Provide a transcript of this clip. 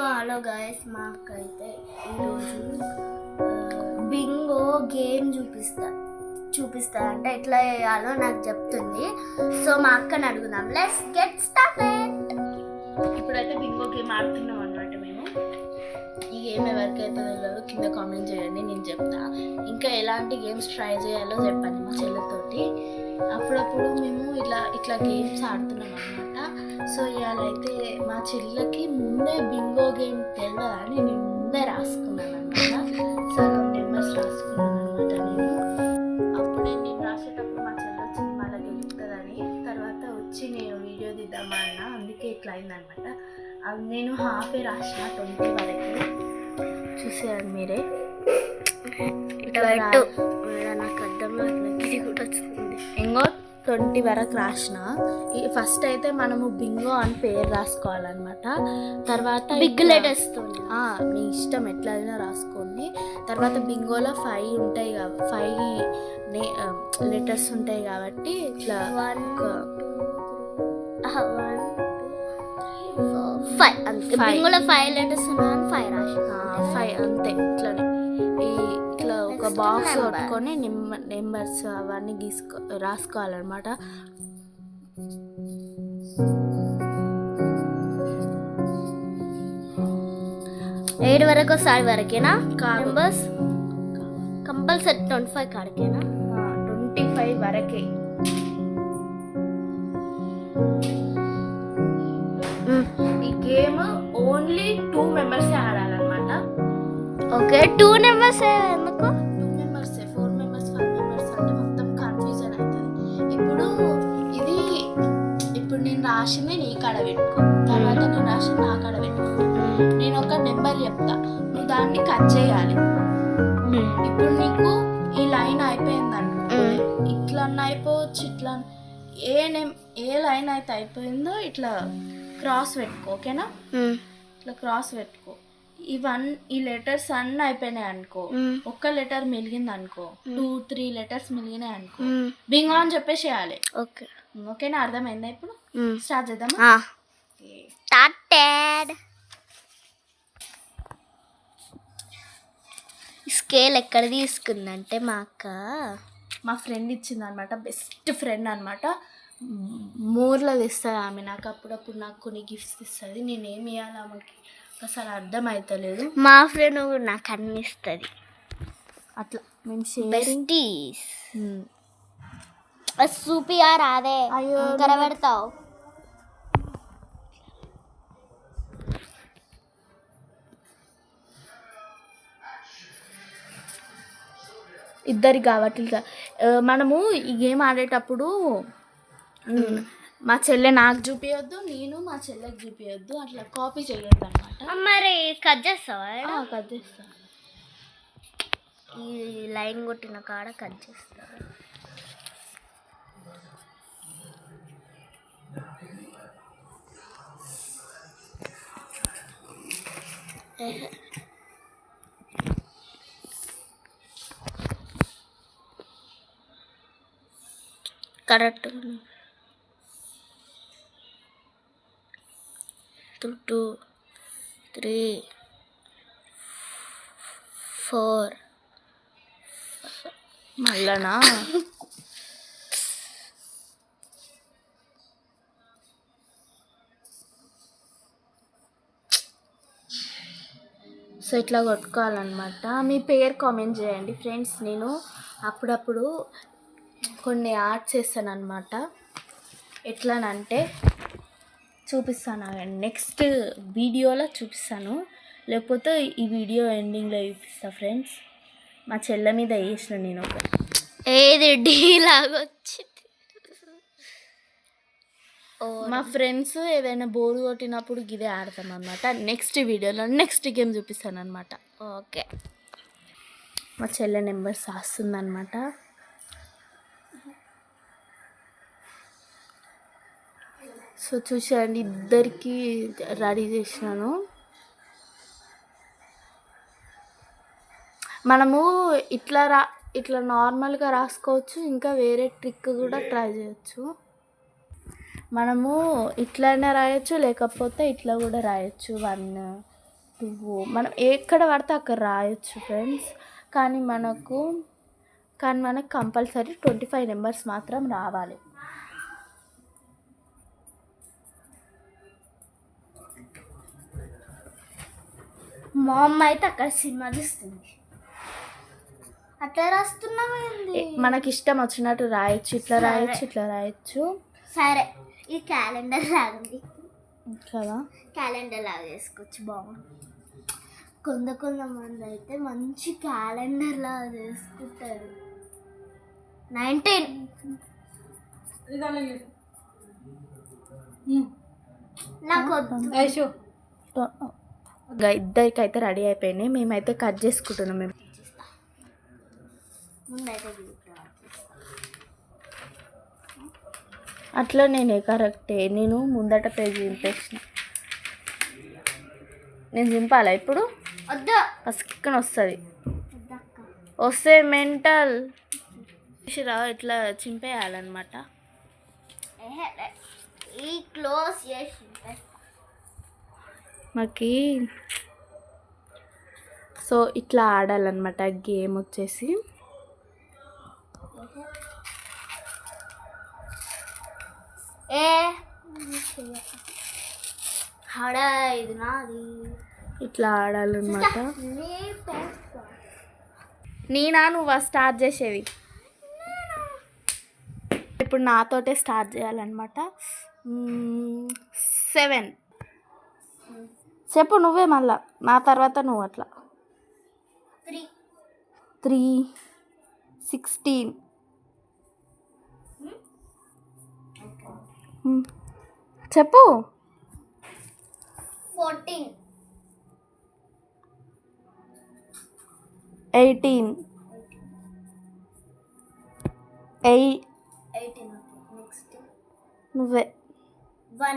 Hello guys, మాకైతే ఈరోజు Bingo game చూపిస్తా అంటే ఎట్లా చేయాలో నాకు చెప్తుంది. సో మా అక్కని అడుగుదాం. Let's get started. ఇప్పుడైతే బింగో గేమ్ ఆడుతున్నాం అనమాట. మేము ఈ గేమ్ ఎవరికైతే తెలియదు కింద కామెంట్ చేయండి, నేను చెప్తా. ఇంకా ఎలాంటి గేమ్స్ ట్రై చేయాలో చెప్పండి మా చెల్లెతోటి. అప్పుడప్పుడు మేము ఇట్లా గేమ్స్ ఆడుతున్నాం అనమాట. సో ఇవాళ అయితే మా చెల్లెకి ముందే బింగో గేమ్ తెలియదని నేను ముందే రాసుకున్నాను అనమాట. సగం నెంబర్స్ రాసుకున్నాను అనమాట. అప్పుడే నేను రాసేటప్పుడు మా చెల్లె వచ్చి మళ్ళీ గెలుపుతుందని తర్వాత వచ్చి నేను వీడియో తీద్దామా అన్న, అందుకే ఇట్లా అయిందనమాట. అది నేను హాఫే రాసిన 20 వరకు. చూసారు మీరే. నాకు అర్థం ఇది కూడా వస్తుంది. ఇంకో 20 వరకు రాసిన. ఫస్ట్ అయితే మనము బింగో అని పేరు రాసుకోవాలన్నమాట. తర్వాత బిగ్ లెటర్స్ మీ ఇష్టం ఎట్లయినా రాసుకోండి. తర్వాత బింగోలో 5 ఉంటాయి, 5 లెటర్స్ ఉంటాయి కాబట్టి ఇట్లా 1 2 3 4 5 బింగోలో 5 లెటర్స్ ఉన్నాయని 5 రాసిన. 5 అంతే. ఇట్లానే ఇట్లా ఒక బాక్స్ కొట్టుకొని నెంబర్స్ అవన్నీ రాసుకోవాలన్నమాట. ఏడు వరకు ఒకసారి వరకేనా నెంబర్స్? కంపల్సరీ 25 కాడికేనా? 25 వరకే. ఈ గేమ్ ఓన్లీ 2 మెంబర్సే ఆడాలన్నమాట. ఓకే, 2 నెంబర్స్ ఎందుకు? 2 మెంబర్స్, 4 మెంబర్స్, 5 మెంబర్స్ అంటే మొత్తం కన్ఫ్యూజన్ అవుతుంది. ఇప్పుడు నేను రాసింది నీ కాడ పెట్టుకో, తర్వాత నేను రాసింది నా కాడ పెట్టుకో. నేను ఒక నెంబర్ చెప్తా, నువ్వు దాన్ని కట్ చేయాలి. ఇప్పుడు నీకు ఈ లైన్ అయిపోయింది అనుకో, ఇట్లా అయిపోవచ్చు, ఇట్లా ఏ లైన్ అయితే అయిపోయిందో ఇట్లా క్రాస్ పెట్టుకో. ఓకేనా? ఇట్లా క్రాస్ పెట్టుకో. ఈ లెటర్స్ అన్నీ అయిపోయినాయి అనుకో, ఒక్క లెటర్ మిలిగింది అనుకో, 2-3 లెటర్స్ మిలిగినాయి అనుకో, బింగో అని చెప్పేసేయాలి. ఓకే, ఓకేనా? అర్థమైందా? ఇప్పుడు స్టార్ట్ చేద్దామా? స్టార్టెడ్. స్కేల్ ఎక్కడ తీసుకుందంటే మా ఫ్రెండ్ ఇచ్చింది అనమాట. బెస్ట్ ఫ్రెండ్ అనమాట. మూర్లో తెస్తుంది ఆమె. నాకు అప్పుడప్పుడు నాకు కొన్ని గిఫ్ట్స్ ఇస్తుంది. నేనేమి ఇవ్వాలి ఆమెకి అసలు అర్థం అవుతలేదు. మా ఫ్రెండ్ నాకు అన్ని ఇస్తుంది. అట్లా మేము బెస్టీస్. చూపియా రాదే, పెడతావు. ఇద్దరికి కాబట్టి మనము ఈ గేమ్ ఆడేటప్పుడు మా చెల్లె నాకు చూపించొద్దు, నేను మా చెల్లెకి చూపించొద్దు. అట్లా కాపీ చేయొద్దు అనమాట. మరి కట్ చేస్తావా? కట్ చేస్తా. ఈ లైన్ కొట్టిన కాడ కట్ చేస్తా. కరెక్ట్. 2 3 4 మళ్ళనా సో ఇట్లా కొట్టుకోవాలన్నమాట. మీ పేరు కామెంట్ చేయండి ఫ్రెండ్స్. నేను అప్పుడప్పుడు కొన్ని ఆర్ట్స్ చేస్తాను అనమాట. ఎట్లానంటే చూపిస్తాను, నెక్స్ట్ వీడియోలో చూపిస్తాను, లేకపోతే ఈ వీడియో ఎండింగ్లో చూపిస్తాను ఫ్రెండ్స్. మా చెల్లె మీద వేసిన నేను ఒక ఏది డీలాగా వచ్చింది. మా ఫ్రెండ్స్ ఏదైనా బోర్ కొట్టినప్పుడు ఇదే ఆడతాం అనమాట. నెక్స్ట్ వీడియోలో నెక్స్ట్ గేమ్ చూపిస్తాను అనమాట. ఓకే, మా చెల్లె నెంబర్స్ రాస్తుంది అనమాట. సో చూసారండి, ఇద్దరికి రెడీ చేసినాను. మనము ఇట్లా నార్మల్గా రాసుకోవచ్చు, ఇంకా వేరే ట్రిక్ కూడా ట్రై చేయొచ్చు. మనము ఇట్లనే రాయొచ్చు, లేకపోతే ఇట్లా కూడా రాయొచ్చు. 1 మనం ఎక్కడ పడితే అక్కడ రాయొచ్చు ఫ్రెండ్స్, కానీ మనకు కంపల్సరీ 25 నెంబర్స్ మాత్రం రావాలి. మా అమ్మ అయితే అక్కడ సినిమా చూస్తుంది. అట్లా రాస్తున్నామేంది? మనకి ఇష్టం వచ్చినట్టు రాయొచ్చు, ఇట్లా రాయొచ్చు, ఇట్లా రాయొచ్చు. సరే, ఈ క్యాలెండర్ లాగుంది కదా, క్యాలెండర్ లాగా చేసుకోవచ్చు, బాగుంది. కొంతమంది అయితే మంచి క్యాలెండర్ లాగా చేసుకుంటారు. 19 నాకు వద్దు. ఇద్దరికైతే రెడీ అయిపోయినాయి. మేమైతే కట్ చేసుకుంటున్నాం. మేము అట్లా నేనే కరెక్టే, నేను ముందట పేజ్ చింపేసిన. నేను చింపాలా ఇప్పుడు? వద్దు, పసుకని వస్తుంది, వస్తే మెంటల్ ఇట్లా చింపేయాలన్నమాట. ఈ క్లోజ్ చేసి మాకి సో ఇట్లా ఆడాలన్నమాట గేమ్ వచ్చేసి. ఇది నాది. ఇట్లా ఆడాలన్నమాట. నేనా నువ్వు స్టార్ట్ చేసేది? ఇప్పుడు నాతోటే స్టార్ట్ చేయాలన్నమాట. 7 చెప్పు నువ్వే, మళ్ళా నా తర్వాత నువ్వు. అట్లా 3 16 చెప్పు. 14 18 8 18 నెక్స్ట్ నువ్వే